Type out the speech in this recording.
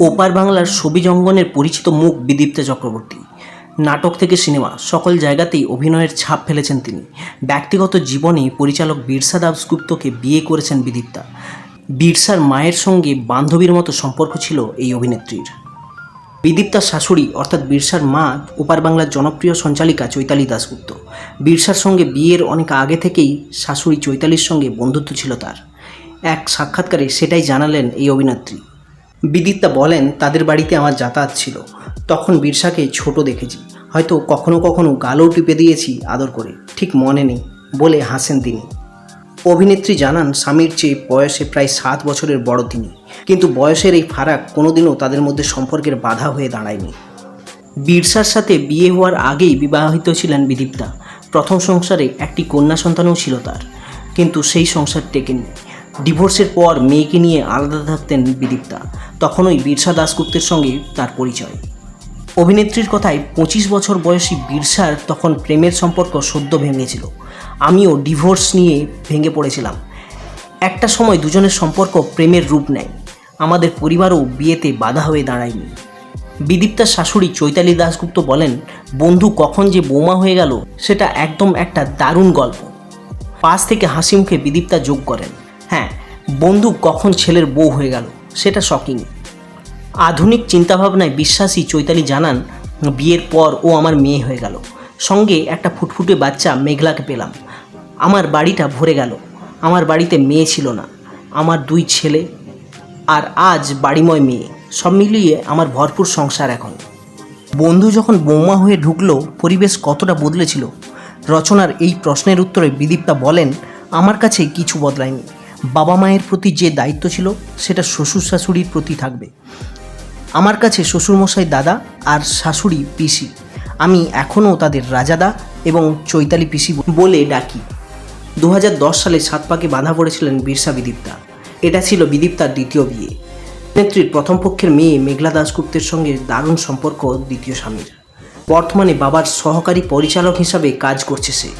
ওপার বাংলার ছবি জঙ্গনের পরিচিত মুখ বিদীপ্তা চক্রবর্তী। নাটক থেকে সিনেমা সকল জায়গাতেই অভিনয়ের ছাপ ফেলেছেন তিনি। ব্যক্তিগত জীবনে পরিচালক বিরসা দাশগুপ্তকে বিয়ে করেছেন বিদীপ্তা। বিরসার মায়ের সঙ্গে বান্ধবীর মতো সম্পর্ক ছিল এই অভিনেত্রীর। বিদীপ্তার শাশুড়ি অর্থাৎ বিরসার মা ওপার বাংলার জনপ্রিয় সঞ্চালিকা চৈতালি দাশগুপ্ত। বিরসার সঙ্গে বিয়ের অনেক আগে থেকেই শাশুড়ি চৈতালির সঙ্গে বন্ধুত্ব ছিল তার। এক সাক্ষাৎকারে সেটাই জানালেন এই অভিনেত্রী। বিদীপ্তা বলেন, তাদের বাড়িতে আমার যাতায়াত ছিল, তখন বিরসাকে ছোট দেখেছি, হয়তো কখনো কখনো গালও টিপে দিয়েছি আদর করে, ঠিক মনে নেই বলে হাসেন তিনি। অভিনেত্রী জানান, স্বামীর চেয়ে বয়সে প্রায় 7 বছরের বড় তিনি, কিন্তু বয়সের এই ফারাক কোনোদিনও তাদের মধ্যে সম্পর্কের বাধা হয়ে দাঁড়ায়নি। বিরসার সাথে বিয়ে হওয়ার আগেই বিবাহিত ছিলেন বিদীপ্তা। প্রথম সংসারে একটি কন্যা সন্তানও ছিল তার, কিন্তু সেই সংসার টেকেনি। ডিভোর্সের পর মেয়েকে নিয়ে আলাদা থাকতেন বিদীপ্তা। তখনই বিরসা দাশগুপ্তের সঙ্গে তার পরিচয়। অভিনেত্রীর কথায় 25 বছর বয়সী বিরসার তখন প্রেমের সম্পর্ক সদ্য ভেঙেছিল। আমিও ডিভোর্স নিয়ে ভেঙে পড়েছিলাম। একটা সময় দুজনের সম্পর্ক প্রেমের রূপ নেয়। আমাদের পরিবারও বিয়েতে বাধা হয়ে দাঁড়ায়নি। বিদীপ্তার শাশুড়ি চৈতালি দাশগুপ্ত বলেন, বন্ধু কখন যে বোমা হয়ে গেল সেটা একদম একটা দারুণ গল্প। পাশ থেকে হাসি মুখে বিদীপ্তা যোগ করেন, হ্যাঁ, বন্ধু কখন ছেলের বউ হয়ে গেল সেটা শকিং। আধুনিক চিন্তাভাবনায় বিশ্বাসী চৈতালি জানান, বিয়ের পর ও আমার মেয়ে হয়ে গেল, সঙ্গে একটা ফুটফুটে বাচ্চা মেঘলাকে পেলাম। আমার বাড়িটা ভরে গেল। আমার বাড়িতে মেয়ে ছিল না, আমার 2 ছেলে, আর আজ বাড়িময় মেয়ে। সব মিলিয়ে আমার ভরপুর সংসার এখন। বন্ধু যখন বৌমা হয়ে ঢুকলো, পরিবেশ কতটা বদলেছিল? রচনার এই প্রশ্নের উত্তরে বিদীপ্তা বলেন, আমার কাছে কিছু বদলায়নি। বাবা মায়ের প্রতি যে দায়িত্ব ছিল সেটা শ্বশুর শাশুড়ির প্রতি থাকবে। আমার কাছে শ্বশুরমশাই দাদা আর শাশুড়ি পিসি। আমি এখনও তাদের রাজাদা এবং চৈতালি পিসি বলে ডাকি। 2010 সালে 7 পাকে বাঁধা পড়েছিলেন বিরসা বিদীপ্তা। এটা ছিল বিদীপ্তার দ্বিতীয় বিয়ে। অভিনেত্রীর প্রথম পক্ষের মেয়ে মেঘলা দাশগুপ্তের সঙ্গে দারুণ সম্পর্ক দ্বিতীয় স্বামীর। বর্তমানে বাবার সহকারী পরিচালক হিসাবে কাজ করছে সে।